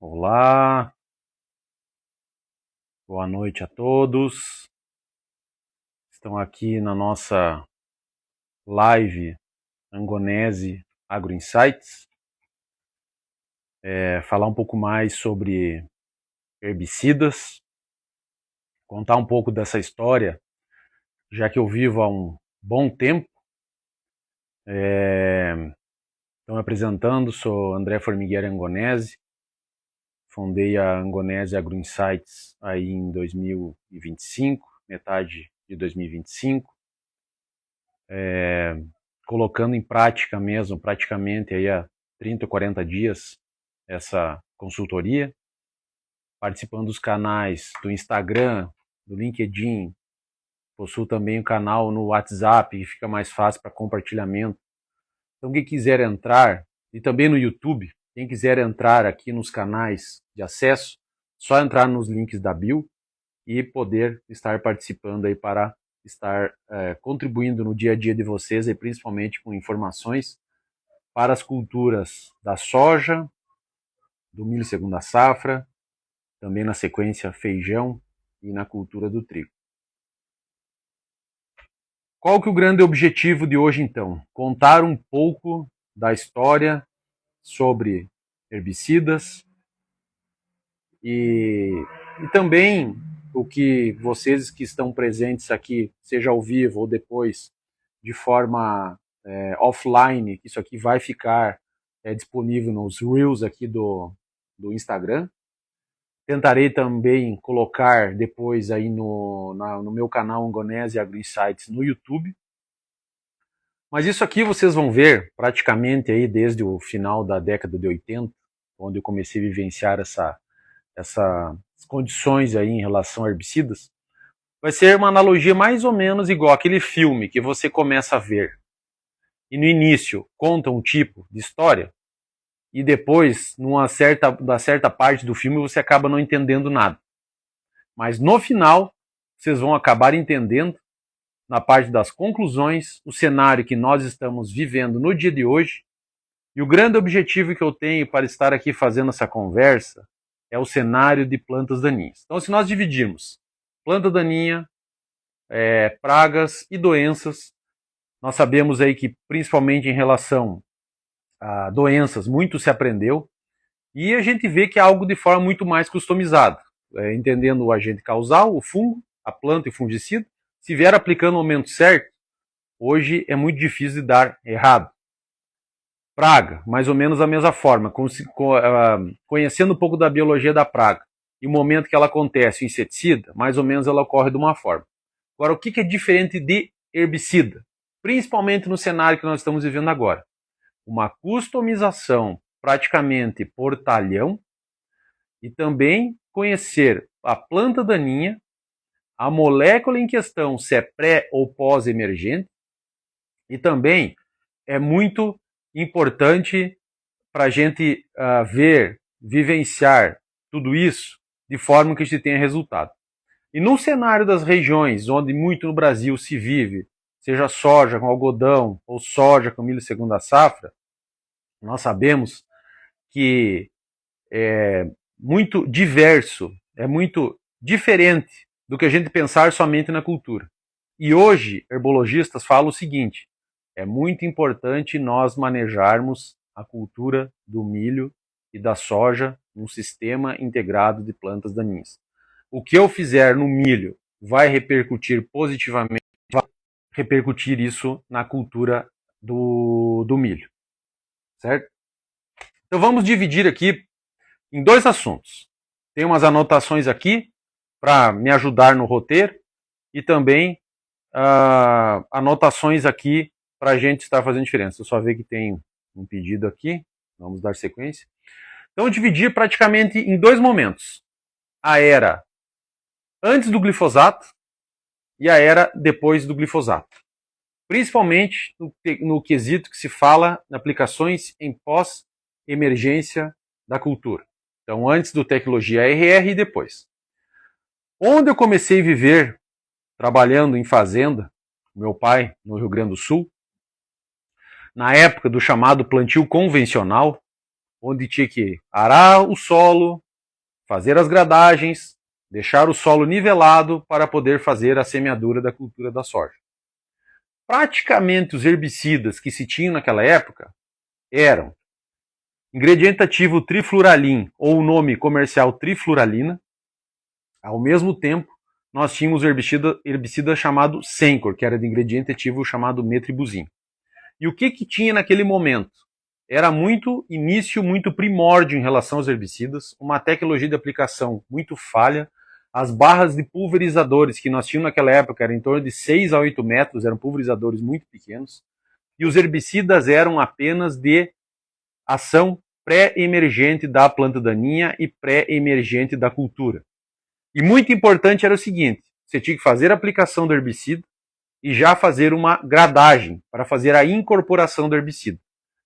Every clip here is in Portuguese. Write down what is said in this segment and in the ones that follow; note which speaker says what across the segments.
Speaker 1: Olá, boa noite a todos. Estão aqui na nossa live Angonese Agro Insights. Falar um pouco mais sobre herbicidas, contar um pouco dessa história, já que eu vivo há um bom tempo. Estou me apresentando, sou André Formiguera Angonese, fundei a Angonese Agro Insights aí em 2025, metade de 2025. Colocando em prática mesmo, praticamente aí há 30 ou 40 dias, essa consultoria, participando dos canais do Instagram, do LinkedIn, possuo também um canal no WhatsApp, que fica mais fácil para compartilhamento. Então quem quiser entrar, e também no YouTube, quem quiser entrar aqui nos canais de acesso, só entrar nos links da bio e poder estar participando aí para estar contribuindo no dia a dia de vocês e principalmente com informações para as culturas da soja, do milho segunda safra, também na sequência feijão e na cultura do trigo. Qual que é o grande objetivo de hoje então? Contar um pouco da história sobre herbicidas e também o que vocês que estão presentes aqui, seja ao vivo ou depois de forma offline, isso aqui vai ficar disponível nos Reels aqui do Instagram. Tentarei também colocar depois aí no meu canal Angonese Agro Insights no YouTube. Mas isso aqui vocês vão ver praticamente aí desde o final da década de 80, onde eu comecei a vivenciar essas condições aí em relação a herbicidas. Vai ser uma analogia mais ou menos igual aquele filme que você começa a ver e no início conta um tipo de história e depois, da certa parte do filme, você acaba não entendendo nada. Mas no final, vocês vão acabar entendendo, na parte das conclusões, o cenário que nós estamos vivendo no dia de hoje. E o grande objetivo que eu tenho para estar aqui fazendo essa conversa é o cenário de plantas daninhas. Então, se nós dividirmos planta daninha, pragas e doenças, nós sabemos aí que, principalmente em relação a doenças, muito se aprendeu, e a gente vê que é algo de forma muito mais customizada, entendendo o agente causal, o fungo, a planta e o fungicida. Se vier aplicando no momento certo, hoje é muito difícil de dar errado. Praga, mais ou menos da mesma forma, conhecendo um pouco da biologia da praga, e o momento que ela acontece, o inseticida, mais ou menos ela ocorre de uma forma. Agora, o que é diferente de herbicida? Principalmente no cenário que nós estamos vivendo agora. Uma customização praticamente por talhão e também conhecer a planta daninha, a molécula em questão, se é pré ou pós-emergente, e também é muito importante para a gente ver, vivenciar tudo isso de forma que a gente tenha resultado. E no cenário das regiões onde muito no Brasil se vive, seja soja com algodão ou soja com milho segunda safra, nós sabemos que é muito diverso, é muito diferente do que a gente pensar somente na cultura. E hoje, herbologistas falam o seguinte: é muito importante nós manejarmos a cultura do milho e da soja num sistema integrado de plantas daninhas. O que eu fizer no milho vai repercutir positivamente, vai repercutir isso na cultura do milho, certo? Então vamos dividir aqui em dois assuntos. Tem umas anotações aqui para me ajudar no roteiro e também anotações aqui para a gente estar fazendo diferença. Eu só ver que tem um pedido aqui, vamos dar sequência. Então, eu dividi praticamente em dois momentos. A era antes do glifosato e a era depois do glifosato. Principalmente no quesito que se fala em aplicações em pós-emergência da cultura. Então, antes do tecnologia RR e depois. Onde eu comecei a viver, trabalhando em fazenda, meu pai, no Rio Grande do Sul, na época do chamado plantio convencional, onde tinha que arar o solo, fazer as gradagens, deixar o solo nivelado para poder fazer a semeadura da cultura da soja. Praticamente os herbicidas que se tinham naquela época eram ingrediente ativo trifluralin, ou o nome comercial trifluralina. Ao mesmo tempo, nós tínhamos o herbicida chamado Sencor, que era de ingrediente ativo chamado metribuzin. E o que tinha naquele momento? Era muito início, muito primórdio em relação aos herbicidas, uma tecnologia de aplicação muito falha. As barras de pulverizadores que nós tínhamos naquela época eram em torno de 6 a 8 metros, eram pulverizadores muito pequenos. E os herbicidas eram apenas de ação pré-emergente da planta daninha e pré-emergente da cultura. E muito importante era o seguinte, você tinha que fazer a aplicação do herbicida e já fazer uma gradagem para fazer a incorporação do herbicida.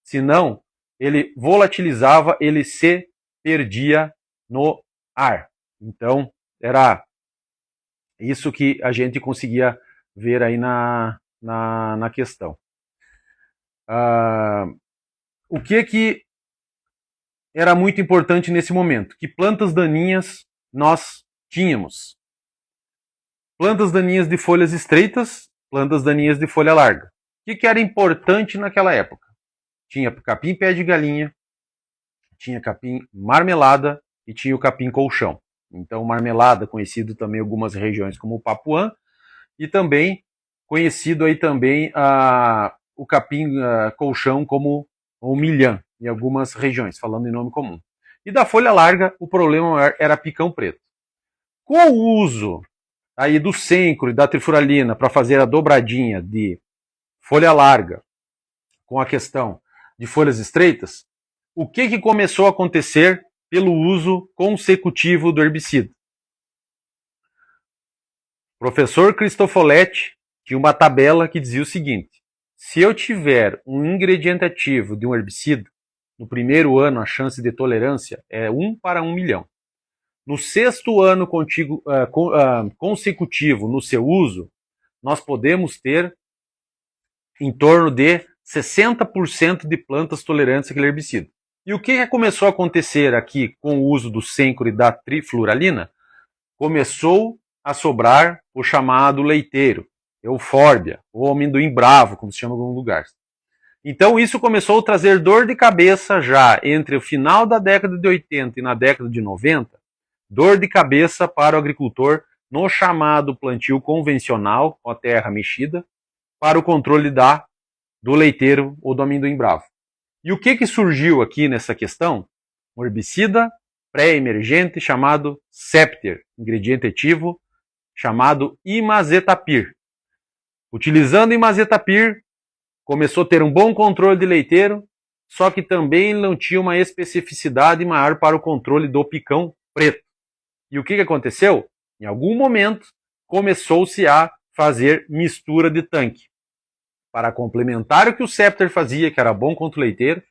Speaker 1: Senão, ele volatilizava, ele se perdia no ar. Então, era isso que a gente conseguia ver aí na questão. O que era muito importante nesse momento? Que plantas daninhas nós tínhamos? Plantas daninhas de folhas estreitas, plantas daninhas de folha larga. O que era importante naquela época? Tinha capim pé de galinha, tinha capim marmelada e tinha o capim colchão. Então, marmelada, conhecido também em algumas regiões como o papuã, e também conhecido aí também o capim colchão como o milhã, em algumas regiões, falando em nome comum. E da folha larga, o problema maior era picão preto. Com o uso aí do Sencro e da trifuralina para fazer a dobradinha de folha larga com a questão de folhas estreitas, o que começou a acontecer pelo uso consecutivo do herbicida? O professor Cristofoletti tinha uma tabela que dizia o seguinte: se eu tiver um ingrediente ativo de um herbicida, no primeiro ano a chance de tolerância é 1 para 1 milhão. No sexto ano consecutivo no seu uso, nós podemos ter em torno de 60% de plantas tolerantes àquele herbicida. E o que começou a acontecer aqui com o uso do Sencor e da trifluralina? Começou a sobrar o chamado leiteiro, eufórbia, ou amendoim bravo, como se chama em alguns lugares. Então isso começou a trazer dor de cabeça já entre o final da década de 80 e na década de 90, dor de cabeça para o agricultor no chamado plantio convencional, com a terra mexida, para o controle do leiteiro ou do amendoim bravo. E o que surgiu aqui nessa questão? Um herbicida pré-emergente chamado Septer, ingrediente ativo chamado Imazetapir. Utilizando Imazetapir, começou a ter um bom controle de leiteiro, só que também não tinha uma especificidade maior para o controle do picão preto. E o que aconteceu? Em algum momento, começou-se a fazer mistura de tanque, para complementar o que o Septer fazia, que era bom contra o leiteiro,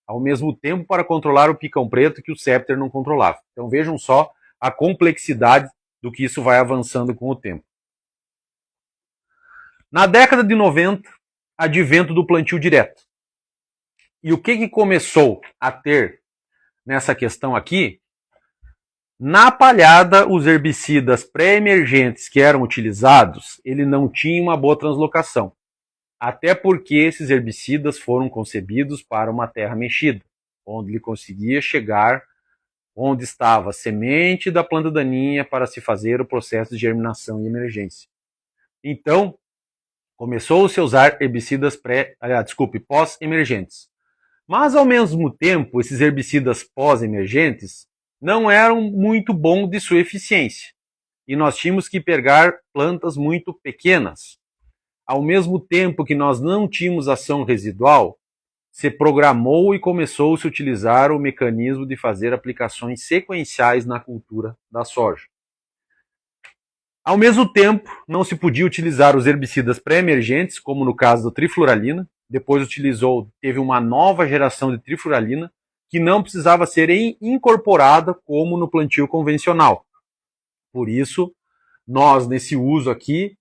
Speaker 1: ao mesmo tempo para controlar o picão preto que o Septer não controlava. Então vejam só a complexidade do que isso vai avançando com o tempo. Na década de 90, advento do plantio direto. E o que começou a ter nessa questão aqui? Na palhada, os herbicidas pré-emergentes que eram utilizados, ele não tinha uma boa translocação. Até porque esses herbicidas foram concebidos para uma terra mexida, onde ele conseguia chegar onde estava a semente da planta daninha para se fazer o processo de germinação e emergência. Então, começou-se a usar herbicidas pós-emergentes. Mas, ao mesmo tempo, esses herbicidas pós-emergentes não eram muito bons de sua eficiência. E nós tínhamos que pegar plantas muito pequenas. Ao mesmo tempo que nós não tínhamos ação residual, se programou e começou-se a utilizar o mecanismo de fazer aplicações sequenciais na cultura da soja. Ao mesmo tempo, não se podia utilizar os herbicidas pré-emergentes, como no caso da trifluralina. Depois teve uma nova geração de trifluralina, que não precisava ser incorporada como no plantio convencional. Por isso, nós, nesse uso aqui,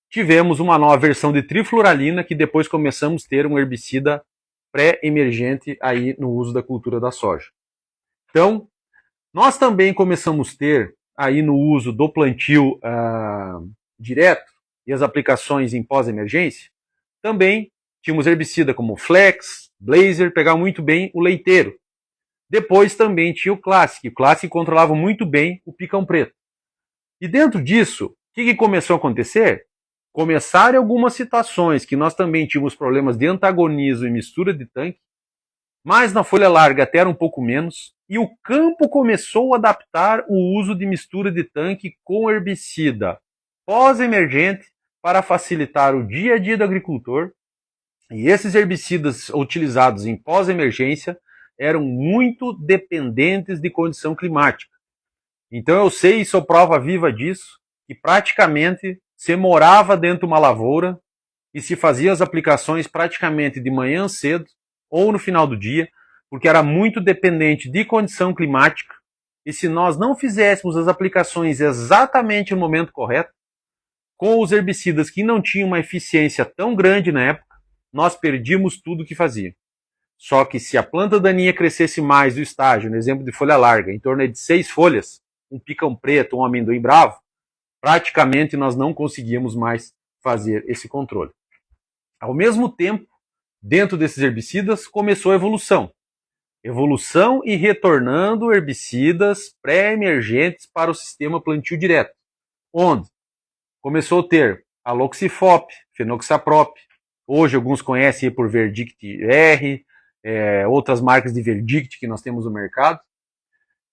Speaker 1: tivemos uma nova versão de trifluralina, que depois começamos a ter um herbicida pré-emergente aí no uso da cultura da soja. Então, nós também começamos a ter aí no uso do plantio direto e as aplicações em pós-emergência, também tínhamos herbicida como Flex, Blazer, pegava muito bem o leiteiro. Depois também tinha o Classic controlava muito bem o picão preto. E dentro disso, o que começou a acontecer? Começaram algumas situações que nós também tínhamos problemas de antagonismo e mistura de tanque, mas na folha larga até era um pouco menos, e o campo começou a adaptar o uso de mistura de tanque com herbicida pós-emergente para facilitar o dia a dia do agricultor. E esses herbicidas utilizados em pós-emergência eram muito dependentes de condição climática. Então eu sei e sou prova viva disso, que praticamente se morava dentro de uma lavoura e se fazia as aplicações praticamente de manhã cedo ou no final do dia, porque era muito dependente de condição climática, e se nós não fizéssemos as aplicações exatamente no momento correto, com os herbicidas que não tinham uma eficiência tão grande na época, nós perdíamos tudo o que fazia. Só que se a planta daninha crescesse mais do estágio, no exemplo de folha larga, em torno de 6 folhas, um picão preto, um amendoim bravo, praticamente nós não conseguíamos mais fazer esse controle. Ao mesmo tempo, dentro desses herbicidas, começou a evolução. Evolução e retornando herbicidas pré-emergentes para o sistema plantio direto, onde começou a ter aloxifop, fenoxaprop, hoje alguns conhecem por Verdict R, outras marcas de Verdict que nós temos no mercado.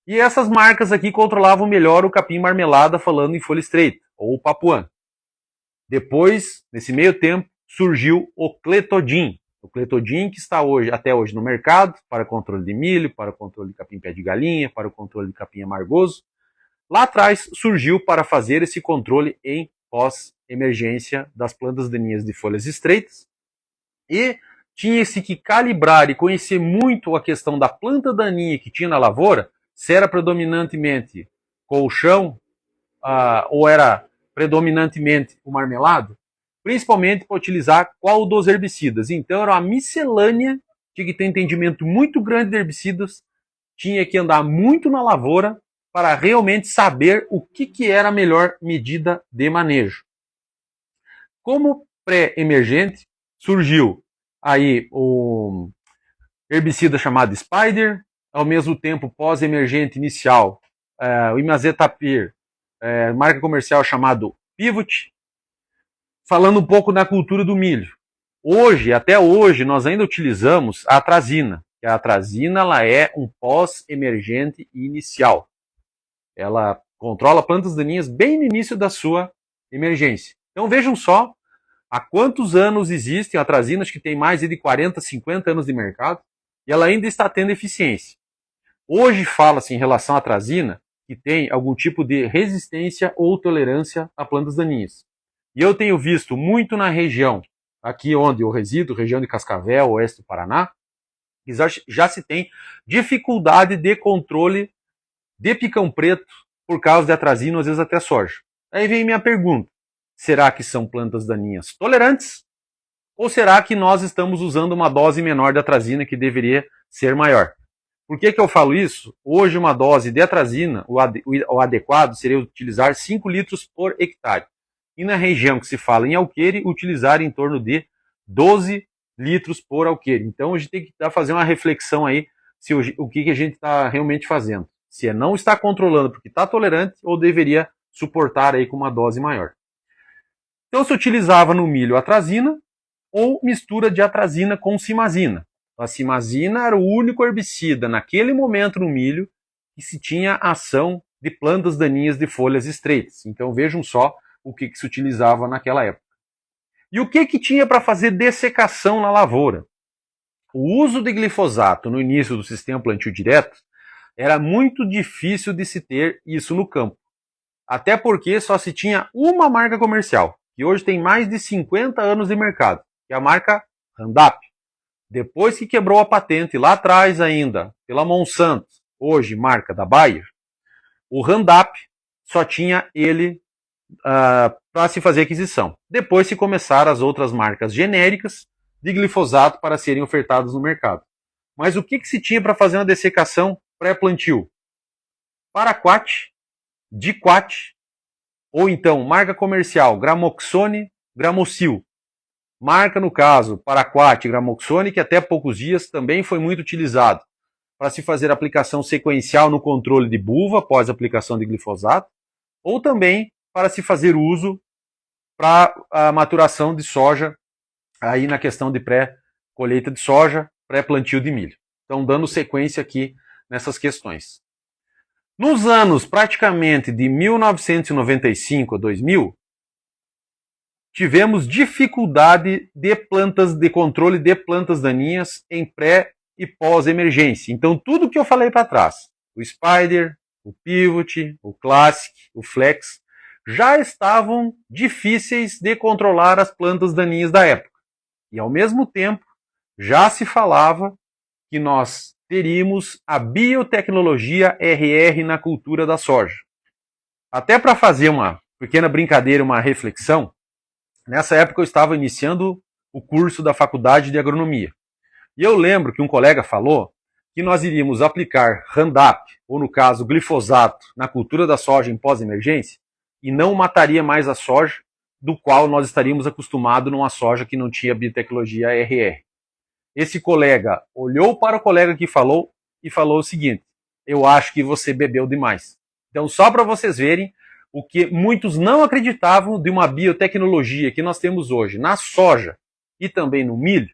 Speaker 1: E essas marcas aqui controlavam melhor o capim marmelada, falando em folha estreita, ou o papuã. Depois, nesse meio tempo, surgiu o Clethodim. O Clethodim que está até hoje no mercado, para controle de milho, para controle de capim pé de galinha, para o controle de capim amargoso. Lá atrás surgiu para fazer esse controle em pós-emergência das plantas daninhas de folhas estreitas. E tinha-se que calibrar e conhecer muito a questão da planta daninha que tinha na lavoura, se era predominantemente colchão ou era predominantemente o marmelado, principalmente para utilizar qual dos herbicidas. Então era uma miscelânea, tinha que ter entendimento muito grande de herbicidas, tinha que andar muito na lavoura para realmente saber o que era a melhor medida de manejo. Como pré-emergente, surgiu aí o herbicida chamado Spider, ao mesmo tempo pós-emergente inicial, o Imazethapir, marca comercial chamado Pivot, falando um pouco da cultura do milho. Hoje, até hoje, nós ainda utilizamos a atrazina. A atrazina ela é um pós-emergente inicial. Ela controla plantas daninhas bem no início da sua emergência. Então vejam só há quantos anos existem atrazinas que tem mais de 40, 50 anos de mercado e ela ainda está tendo eficiência. Hoje fala-se em relação à atrazina que tem algum tipo de resistência ou tolerância a plantas daninhas. E eu tenho visto muito na região, aqui onde eu resido, região de Cascavel, oeste do Paraná, que já se tem dificuldade de controle de picão preto por causa de atrazina, às vezes até soja. Aí vem minha pergunta, será que são plantas daninhas tolerantes? Ou será que nós estamos usando uma dose menor de atrazina que deveria ser maior? Por que eu falo isso? Hoje uma dose de atrazina, o adequado seria utilizar 5 litros por hectare. E na região que se fala em alqueire, utilizar em torno de 12 litros por alqueire. Então a gente tem que fazer uma reflexão aí se o que a gente está realmente fazendo. Se não está controlando porque está tolerante ou deveria suportar aí com uma dose maior. Então se utilizava no milho atrazina ou mistura de atrazina com simazina. A simazina era o único herbicida naquele momento no milho que se tinha ação de plantas daninhas de folhas estreitas. Então vejam só o que se utilizava naquela época. E o que tinha para fazer dessecação na lavoura? O uso de glifosato no início do sistema plantio direto era muito difícil de se ter isso no campo. Até porque só se tinha uma marca comercial, que hoje tem mais de 50 anos de mercado, que é a marca Roundup. Depois que quebrou a patente lá atrás ainda, pela Monsanto, hoje marca da Bayer, o Roundup só tinha ele para se fazer aquisição. Depois se começaram as outras marcas genéricas, de glifosato para serem ofertados no mercado. Mas o que se tinha para fazer uma dessecação pré-plantio? Paraquat, Diquat, ou então marca comercial Gramoxone, Gramocil. Marca, no caso, Paraquat e Gramoxone, que até poucos dias também foi muito utilizado para se fazer aplicação sequencial no controle de buva após aplicação de glifosato, ou também para se fazer uso para a maturação de soja, aí na questão de pré-colheita de soja, pré-plantio de milho. Então, dando sequência aqui nessas questões. Nos anos praticamente de 1995 a 2000, tivemos dificuldade de controle de plantas daninhas em pré e pós-emergência. Então, tudo que eu falei para trás, o Spider, o Pivot, o Classic, o Flex, já estavam difíceis de controlar as plantas daninhas da época. E, ao mesmo tempo, já se falava que nós teríamos a biotecnologia RR na cultura da soja. Até para fazer uma pequena brincadeira, uma reflexão, nessa época eu estava iniciando o curso da faculdade de agronomia. E eu lembro que um colega falou que nós iríamos aplicar Roundup, ou no caso glifosato, na cultura da soja em pós-emergência, e não mataria mais a soja, do qual nós estaríamos acostumados numa soja que não tinha biotecnologia RR. Esse colega olhou para o colega que falou e falou o seguinte: eu acho que você bebeu demais. Então, só para vocês verem o que muitos não acreditavam de uma biotecnologia que nós temos hoje na soja e também no milho,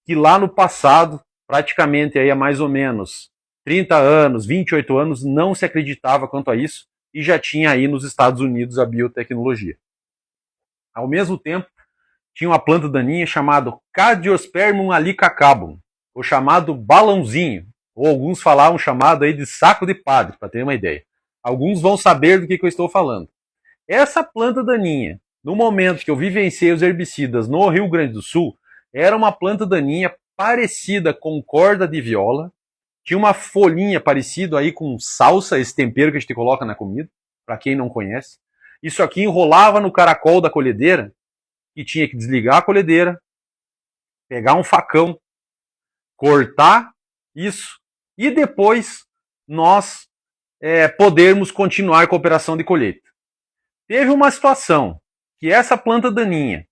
Speaker 1: que lá no passado, praticamente aí há mais ou menos 30 anos, 28 anos, não se acreditava quanto a isso e já tinha aí nos Estados Unidos a biotecnologia. Ao mesmo tempo, tinha uma planta daninha chamada Cardiospermum alicacabum, ou chamado balãozinho, ou alguns falavam chamado aí de saco de padre, para ter uma ideia. Alguns vão saber do que eu estou falando. Essa planta daninha, no momento que eu vivenciei os herbicidas no Rio Grande do Sul, era uma planta daninha parecida com corda de viola, tinha uma folhinha parecida aí com salsa, esse tempero que a gente coloca na comida, para quem não conhece. Isso aqui enrolava no caracol da colhedeira, e tinha que desligar a colhedeira, pegar um facão, cortar isso, e depois nós podermos continuar com a operação de colheita. Teve uma situação que essa planta daninha,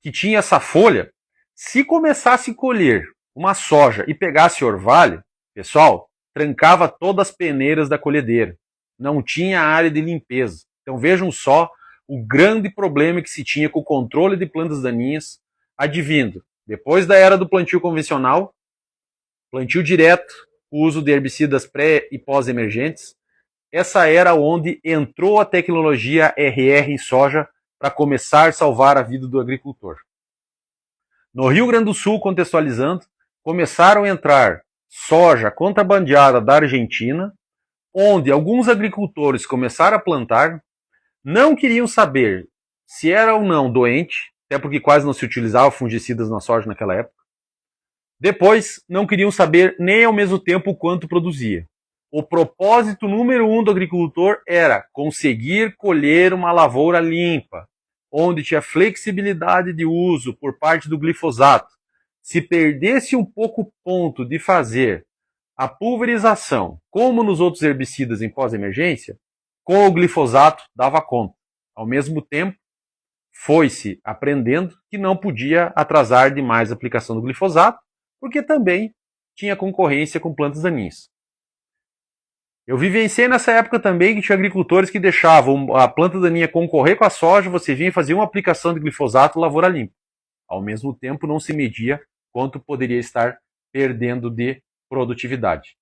Speaker 1: que tinha essa folha, se começasse a colher uma soja e pegasse orvalho, pessoal, trancava todas as peneiras da colhedeira. Não tinha área de limpeza. Então vejam só o grande problema que se tinha com o controle de plantas daninhas, advindo depois da era do plantio convencional, plantio direto, o uso de herbicidas pré e pós-emergentes. Essa era onde entrou a tecnologia RR em soja para começar a salvar a vida do agricultor. No Rio Grande do Sul, contextualizando, começaram a entrar soja contrabandeada da Argentina, onde alguns agricultores começaram a plantar, não queriam saber se era ou não doente, até porque quase não se utilizava fungicidas na soja naquela época. Depois, não queriam saber nem ao mesmo tempo o quanto produzia. O propósito número 1 do agricultor era conseguir colher uma lavoura limpa, onde tinha flexibilidade de uso por parte do glifosato. Se perdesse um pouco o ponto de fazer a pulverização, como nos outros herbicidas em pós-emergência, com o glifosato dava conta. Ao mesmo tempo, foi-se aprendendo que não podia atrasar demais a aplicação do glifosato, porque também tinha concorrência com plantas daninhas. Eu vivenciei nessa época também que tinha agricultores que deixavam a planta daninha concorrer com a soja, você vinha e fazia uma aplicação de glifosato, lavoura limpa. Ao mesmo tempo, não se media quanto poderia estar perdendo de produtividade.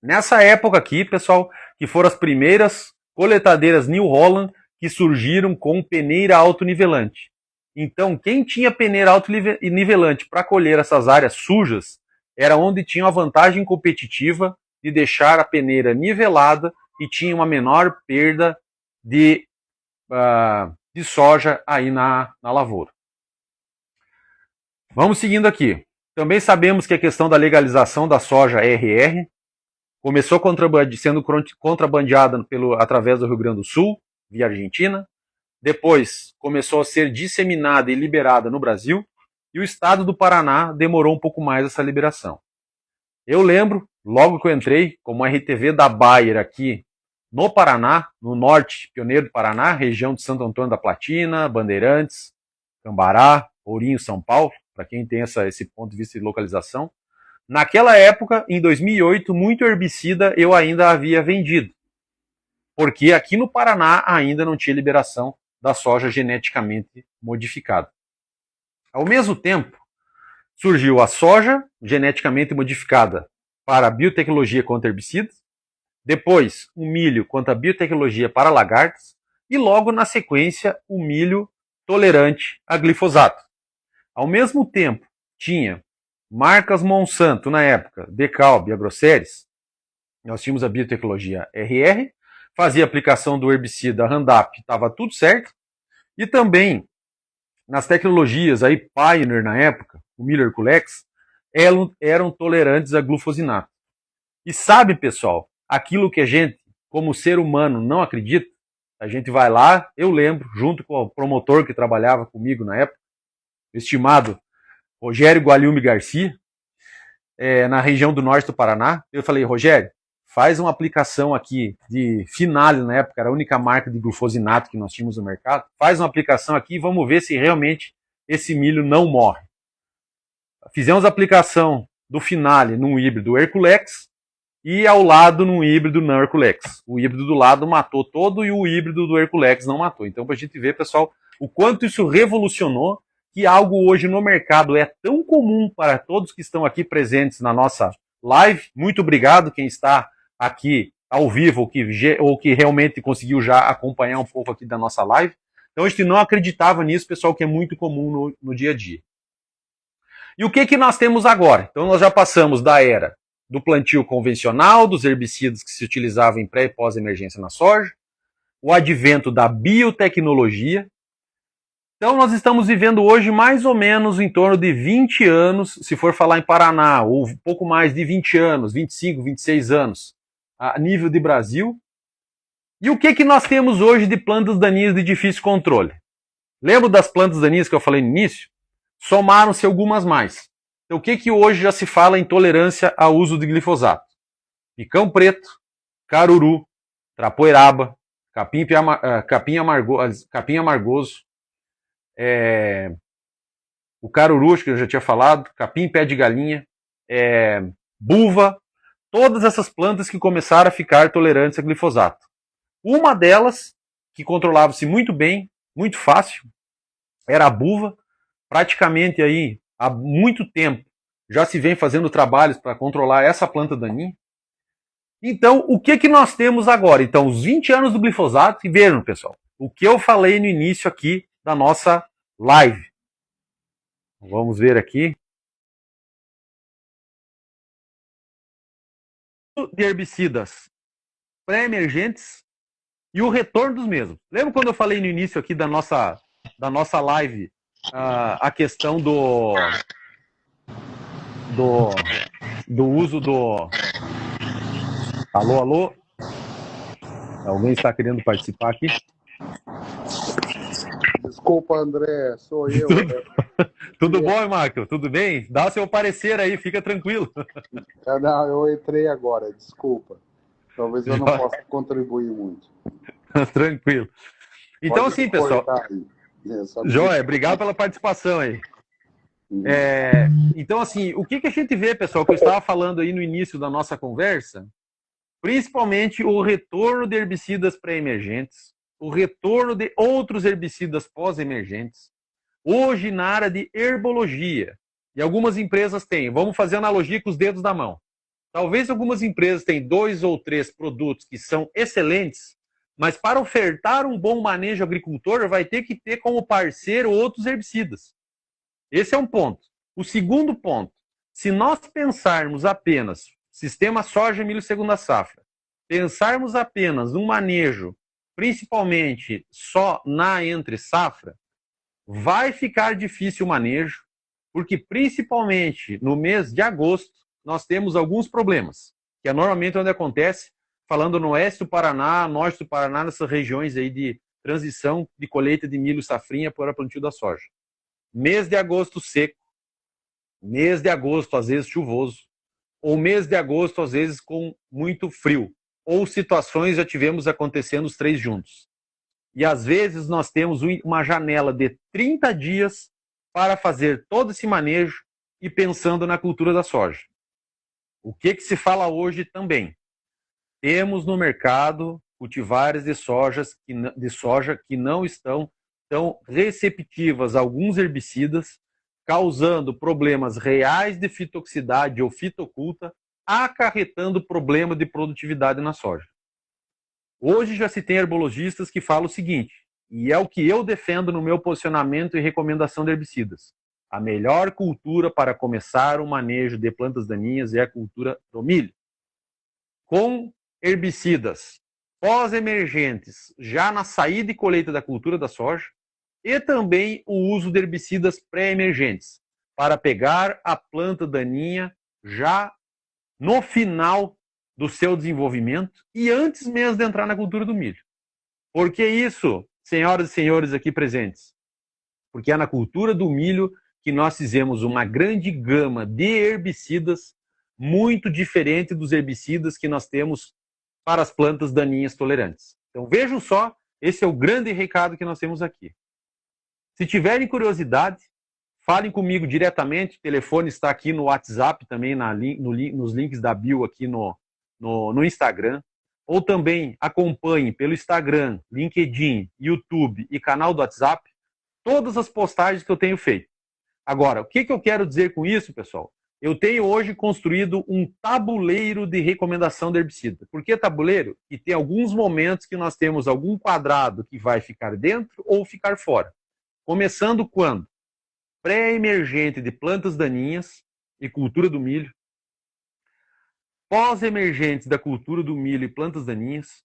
Speaker 1: Nessa época aqui, pessoal, que foram as primeiras coletadeiras New Holland que surgiram com peneira autonivelante. Então, quem tinha peneira autonivelante para colher essas áreas sujas, era onde tinha uma vantagem competitiva de deixar a peneira nivelada e tinha uma menor perda de soja aí na lavoura. Vamos seguindo aqui. Também sabemos que a questão da legalização da soja RR começou sendo contrabandeada através do Rio Grande do Sul, via Argentina. Depois começou a ser disseminada e liberada no Brasil. e o estado do Paraná demorou um pouco mais essa liberação. Eu lembro, logo que eu entrei, como RTV da Bayer aqui no Paraná, no norte, pioneiro do Paraná, região de Santo Antônio da Platina, Bandeirantes, Cambará, Ourinho, São Paulo, para quem tem esse ponto de vista de localização. Naquela época, em 2008, muito herbicida eu ainda havia vendido, porque aqui no Paraná ainda não tinha liberação da soja geneticamente modificada. Ao mesmo tempo, surgiu a soja geneticamente modificada para a biotecnologia contra herbicidas, depois o milho quanto à biotecnologia para lagartas e logo na sequência o milho tolerante a glifosato. Ao mesmo tempo, tinha marcas Monsanto na época, Decalb, Agroceres, nós tínhamos a biotecnologia RR, fazia aplicação do herbicida Roundup, estava tudo certo, e também nas tecnologias aí Pioneer na época, o milho Herculex, eram tolerantes a glufosinato. E sabe, pessoal, aquilo que a gente, como ser humano, não acredita, a gente vai lá, eu lembro, junto com o promotor que trabalhava comigo na época, o estimado Rogério Gualhume Garcia, na região do norte do Paraná, eu falei, Rogério, faz uma aplicação aqui de Finale, na época, era a única marca de glufosinato que nós tínhamos no mercado, faz uma aplicação aqui e vamos ver se realmente esse milho não morre. Fizemos a aplicação do Finale num híbrido Herculex e ao lado num híbrido não Herculex. O híbrido do lado matou todo e o híbrido do Herculex não matou. Então, para a gente ver, pessoal, o quanto isso revolucionou, que algo hoje no mercado é tão comum para todos que estão aqui presentes na nossa live. Muito obrigado quem está aqui ao vivo ou que realmente conseguiu já acompanhar um pouco aqui da nossa live. Então a gente não acreditava nisso, pessoal, que é muito comum no dia a dia. E o que nós temos agora? Então nós já passamos da era do plantio convencional, dos herbicidas que se utilizavam em pré e pós-emergência na soja, o advento da biotecnologia. Então nós estamos vivendo hoje mais ou menos em torno de 20 anos, se for falar em Paraná, ou um pouco mais de 20 anos, 25, 26 anos, a nível de Brasil. E o que nós temos hoje de plantas daninhas de difícil controle? Lembra das plantas daninhas que eu falei no início? Somaram-se algumas mais. Então o que hoje já se fala em tolerância ao uso de glifosato? Picão preto, caruru, trapoeraba, capim amargoso, o caruru, que eu já tinha falado, capim pé de galinha, buva, todas essas plantas que começaram a ficar tolerantes a glifosato. Uma delas, que controlava-se muito bem, muito fácil, era a buva. Praticamente aí, há muito tempo, já se vem fazendo trabalhos para controlar essa planta daninha. Então, o que nós temos agora? Então, os 20 anos do glifosato, e vejam, pessoal, o que eu falei no início aqui da nossa live. Vamos ver aqui. De herbicidas pré-emergentes e o retorno dos mesmos. Lembra quando eu falei no início aqui da nossa live a questão do uso do... Alô? Alguém está querendo participar aqui?
Speaker 2: Desculpa, André, sou eu.
Speaker 1: Tudo bom, Marco? Tudo bem? Dá o seu parecer aí, fica tranquilo.
Speaker 2: Não, eu entrei agora, desculpa. Talvez eu não possa contribuir muito.
Speaker 1: Tranquilo. Então, assim, pessoal... Joia, obrigado pela participação aí. Então, assim, o que a gente vê, pessoal, que eu estava falando aí no início da nossa conversa, principalmente o retorno de herbicidas pré-emergentes, o retorno de outros herbicidas pós-emergentes, hoje na área de herbologia, e algumas empresas têm, vamos fazer analogia com os dedos da mão. Talvez algumas empresas tenham 2 ou 3 produtos que são excelentes, mas para ofertar um bom manejo ao agricultor, vai ter que ter como parceiro outros herbicidas. Esse é um ponto. O segundo ponto, se nós pensarmos apenas sistema soja, milho, segunda safra, pensarmos apenas no manejo, principalmente só na entre safra, vai ficar difícil o manejo, porque principalmente no mês de agosto, nós temos alguns problemas, que é normalmente onde acontece, falando no oeste do Paraná, norte do Paraná, nessas regiões aí de transição de colheita de milho safrinha para o plantio da soja. Mês de agosto seco, mês de agosto, às vezes chuvoso, ou mês de agosto, às vezes com muito frio, ou situações já tivemos acontecendo os 3 juntos. E às vezes nós temos uma janela de 30 dias para fazer todo esse manejo e pensando na cultura da soja. O que se fala hoje também? Temos no mercado cultivares de soja que não estão tão receptivas a alguns herbicidas, causando problemas reais de fitoxicidade ou fitoculta, acarretando problema de produtividade na soja. Hoje já se tem herbologistas que falam o seguinte, e é o que eu defendo no meu posicionamento e recomendação de herbicidas. A melhor cultura para começar o manejo de plantas daninhas é a cultura do milho. Com herbicidas pós-emergentes já na saída e colheita da cultura da soja e também o uso de herbicidas pré-emergentes para pegar a planta daninha já no final do seu desenvolvimento e antes mesmo de entrar na cultura do milho. Por que isso, senhoras e senhores aqui presentes? Porque é na cultura do milho que nós fizemos uma grande gama de herbicidas muito diferente dos herbicidas que nós temos para as plantas daninhas tolerantes. Então vejam só, esse é o grande recado que nós temos aqui. Se tiverem curiosidade, falem comigo diretamente, o telefone está aqui no WhatsApp também, nos links da bio aqui no Instagram, ou também acompanhem pelo Instagram, LinkedIn, YouTube e canal do WhatsApp, todas as postagens que eu tenho feito. Agora, o que eu quero dizer com isso, pessoal? Eu tenho hoje construído um tabuleiro de recomendação de herbicida. Por que tabuleiro? E tem alguns momentos que nós temos algum quadrado que vai ficar dentro ou ficar fora. Começando quando? Pré-emergente de plantas daninhas e cultura do milho, pós-emergentes da cultura do milho e plantas daninhas,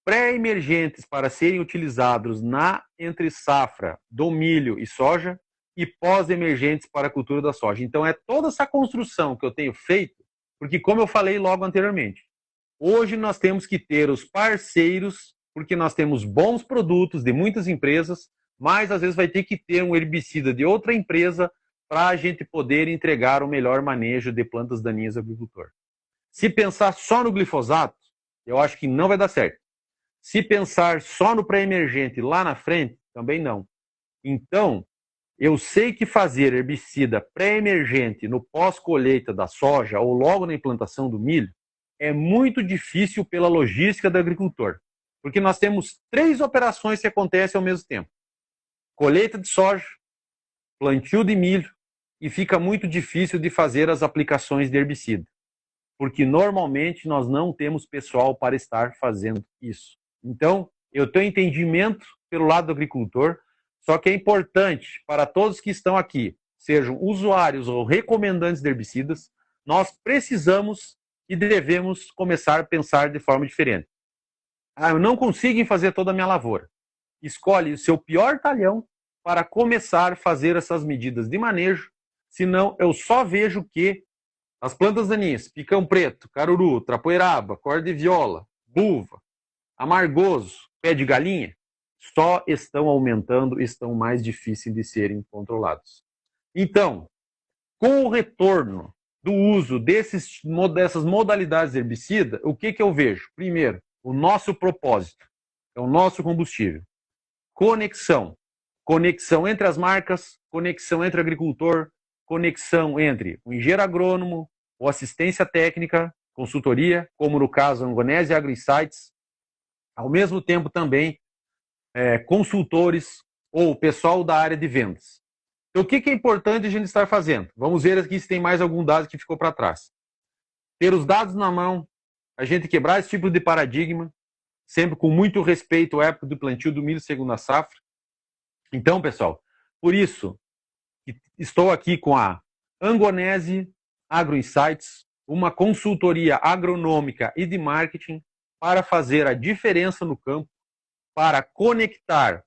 Speaker 1: pré-emergentes para serem utilizados na entre-safra do milho e soja e pós-emergentes para a cultura da soja. Então é toda essa construção que eu tenho feito, porque como eu falei logo anteriormente, hoje nós temos que ter os parceiros, porque nós temos bons produtos de muitas empresas, mas às vezes vai ter que ter um herbicida de outra empresa para a gente poder entregar o melhor manejo de plantas daninhas ao agricultor. Se pensar só no glifosato, eu acho que não vai dar certo. Se pensar só no pré-emergente lá na frente, também não. Então, eu sei que fazer herbicida pré-emergente no pós-colheita da soja ou logo na implantação do milho é muito difícil pela logística do agricultor. Porque nós temos 3 operações que acontecem ao mesmo tempo. Colheita de soja, plantio de milho e fica muito difícil de fazer as aplicações de herbicida. Porque normalmente nós não temos pessoal para estar fazendo isso. Então, eu tenho entendimento pelo lado do agricultor, só que é importante para todos que estão aqui, sejam usuários ou recomendantes de herbicidas, nós precisamos e devemos começar a pensar de forma diferente. Eu não consigo fazer toda a minha lavoura. Escolhe o seu pior talhão para começar a fazer essas medidas de manejo, senão eu só vejo que as plantas daninhas, picão preto, caruru, trapoeraba, corda de viola, buva, amargoso, pé de galinha, só estão aumentando, estão mais difíceis de serem controlados. Então, com o retorno do uso dessas modalidades de herbicida, o que eu vejo? Primeiro, o nosso propósito, é o nosso combustível. Conexão. Conexão entre as marcas, conexão entre o agricultor, conexão entre o engenheiro agrônomo, ou assistência técnica, consultoria, como no caso Angonese AgroInsights, ao mesmo tempo também consultores ou pessoal da área de vendas. Então, o que é importante a gente estar fazendo? Vamos ver aqui se tem mais algum dado que ficou para trás. Ter os dados na mão, a gente quebrar esse tipo de paradigma, sempre com muito respeito à época do plantio do milho segunda safra. Então, pessoal, por isso, estou aqui com a Angonese AgroInsights, uma consultoria agronômica e de marketing para fazer a diferença no campo, para conectar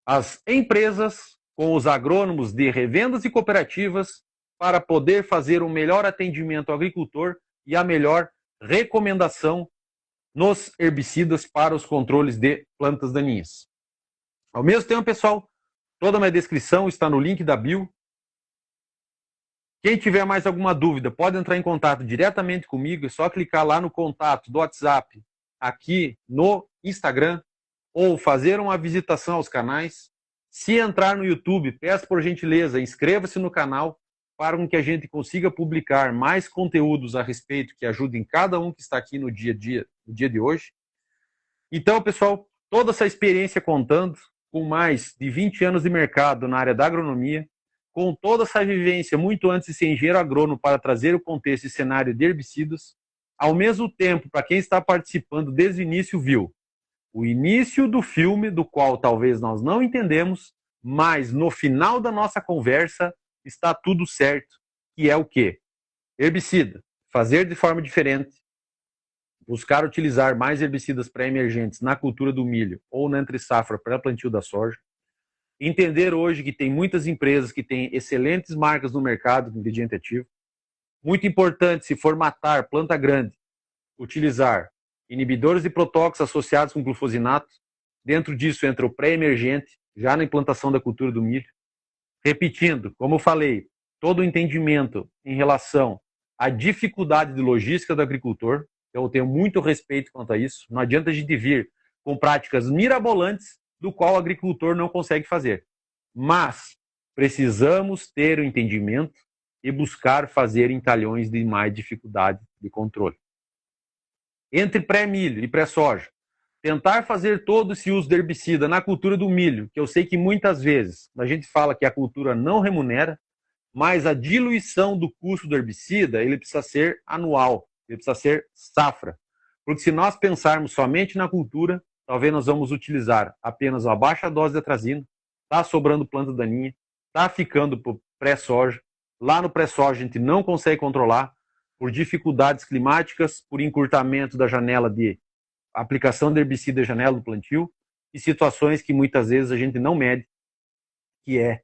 Speaker 1: as empresas com os agrônomos de revendas e cooperativas para poder fazer um melhor atendimento ao agricultor e a melhor recomendação nos herbicidas para os controles de plantas daninhas. Ao mesmo tempo, pessoal, toda a minha descrição está no link da bio. Quem tiver mais alguma dúvida, pode entrar em contato diretamente comigo, é só clicar lá no contato do WhatsApp, aqui no Instagram, ou fazer uma visitação aos canais. Se entrar no YouTube, peço por gentileza, inscreva-se no canal para que a gente consiga publicar mais conteúdos a respeito que ajudem cada um que está aqui no dia de hoje. Então, pessoal, toda essa experiência contando, com mais de 20 anos de mercado na área da agronomia, com toda essa vivência muito antes de ser engenheiro agrônomo para trazer o contexto e cenário de herbicidas, ao mesmo tempo, para quem está participando desde o início, viu o início do filme, do qual talvez nós não entendemos, mas no final da nossa conversa está tudo certo, que é o quê? Herbicida, fazer de forma diferente, buscar utilizar mais herbicidas pré-emergentes na cultura do milho ou na entre-safra para plantio da soja, entender hoje que tem muitas empresas que têm excelentes marcas no mercado de ingrediente ativo. Muito importante, se for matar planta grande, utilizar inibidores de protóxicos associados com glufosinato. Dentro disso entra o pré-emergente, já na implantação da cultura do milho. Repetindo, como eu falei, todo o entendimento em relação à dificuldade de logística do agricultor. Eu tenho muito respeito quanto a isso. Não adianta a gente vir com práticas mirabolantes do qual o agricultor não consegue fazer. Mas precisamos ter o entendimento e buscar fazer em talhões de mais dificuldade de controle. Entre pré-milho e pré-soja, tentar fazer todo esse uso de herbicida na cultura do milho, que eu sei que muitas vezes a gente fala que a cultura não remunera, mas a diluição do custo do herbicida, ele precisa ser anual, ele precisa ser safra. Porque se nós pensarmos somente na cultura, talvez nós vamos utilizar apenas uma baixa dose de atrazina, está sobrando planta daninha, está ficando para pré-soja. Lá no pré-soja a gente não consegue controlar por dificuldades climáticas, por encurtamento da janela de aplicação de herbicida e janela do plantio, e situações que muitas vezes a gente não mede, que é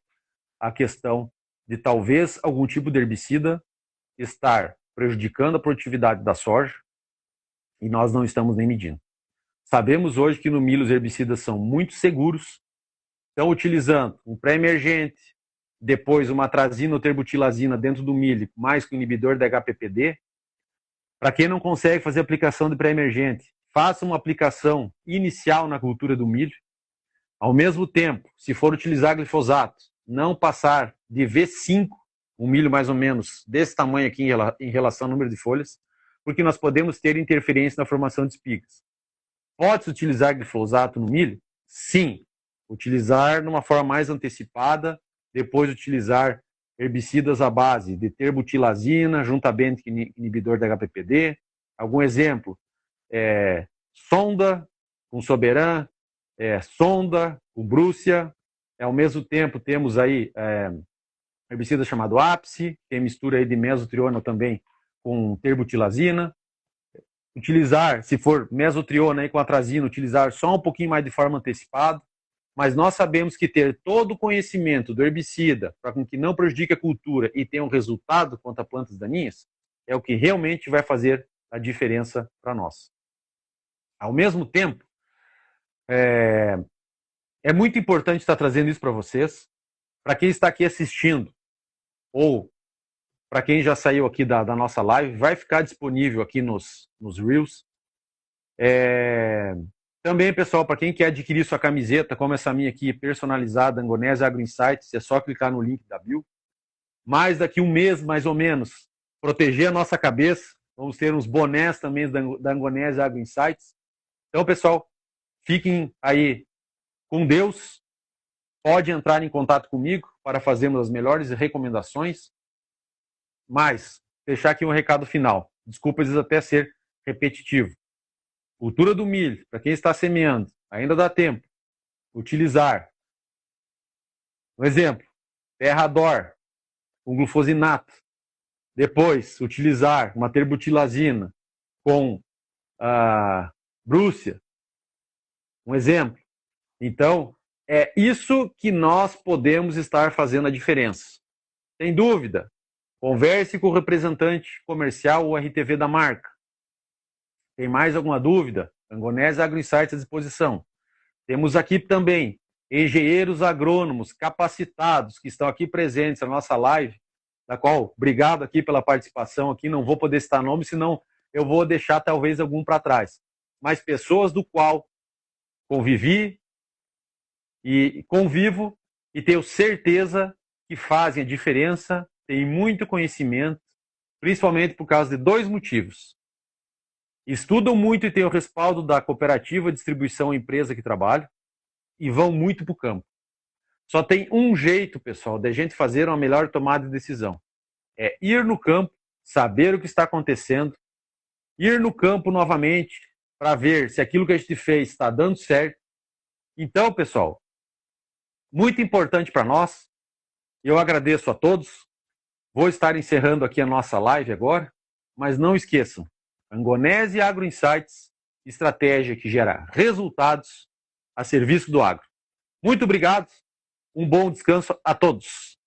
Speaker 1: a questão de talvez algum tipo de herbicida estar prejudicando a produtividade da soja e nós não estamos nem medindo. Sabemos hoje que no milho os herbicidas são muito seguros, estão utilizando um pré-emergente, depois uma atrazina ou terbutilazina dentro do milho, mais que o inibidor da HPPD. Para quem não consegue fazer aplicação de pré-emergente, faça uma aplicação inicial na cultura do milho. Ao mesmo tempo, se for utilizar glifosato, não passar de V5, um milho mais ou menos desse tamanho aqui em relação ao número de folhas, porque nós podemos ter interferência na formação de espigas. Pode-se utilizar glifosato no milho? Sim. Utilizar de uma forma mais antecipada, depois utilizar herbicidas à base de terbutilazina, juntamente com inibidor da HPPD. Algum exemplo? Sonda com Soberan, Sonda com Brússia. Ao mesmo tempo temos aí herbicida chamado Ápice, tem mistura aí de mesotriona também com terbutilazina. Utilizar, se for mesotriona aí com atrazina, utilizar só um pouquinho mais de forma antecipada, mas nós sabemos que ter todo o conhecimento do herbicida para que não prejudique a cultura e tenha um resultado contra plantas daninhas é o que realmente vai fazer a diferença para nós. Ao mesmo tempo, é muito importante estar trazendo isso para vocês, para quem está aqui assistindo, ou para quem já saiu aqui da nossa live, vai ficar disponível aqui nos Reels. Também, pessoal, para quem quer adquirir sua camiseta, como essa minha aqui, personalizada, Angonese Agro Insights, é só clicar no link da bio. Mais daqui um mês, mais ou menos, proteger a nossa cabeça, vamos ter uns bonés também da Angonese Agro Insights. Então, pessoal, fiquem aí com Deus. Pode entrar em contato comigo para fazermos as melhores recomendações. Mas, deixar aqui um recado final. Desculpa às vezes até ser repetitivo. Cultura do milho, para quem está semeando, ainda dá tempo. Utilizar. Um exemplo, Terrador, com glufosinato. Depois, utilizar uma terbutilazina com Brússia. Um exemplo. Então, é isso que nós podemos estar fazendo a diferença. Sem dúvida, converse com o representante comercial ou RTV da marca. Tem mais alguma dúvida? Angonese Agro Insights à disposição. Temos aqui também engenheiros agrônomos capacitados que estão aqui presentes na nossa live da qual, obrigado aqui pela participação aqui, não vou poder citar nome, senão eu vou deixar talvez algum para trás. Mas pessoas do qual convivi e convivo e tenho certeza que fazem a diferença, têm muito conhecimento, principalmente por causa de 2 motivos. Estudam muito e têm o respaldo da cooperativa, distribuição, empresa que trabalho, e vão muito para o campo. Só tem um jeito, pessoal, da gente fazer uma melhor tomada de decisão. É ir no campo, saber o que está acontecendo, ir no campo novamente para ver se aquilo que a gente fez está dando certo. Então, pessoal, muito importante para nós. Eu agradeço a todos. Vou estar encerrando aqui a nossa live agora, mas não esqueçam, Angonese Agro Insights, estratégia que gera resultados a serviço do agro. Muito obrigado, um bom descanso a todos.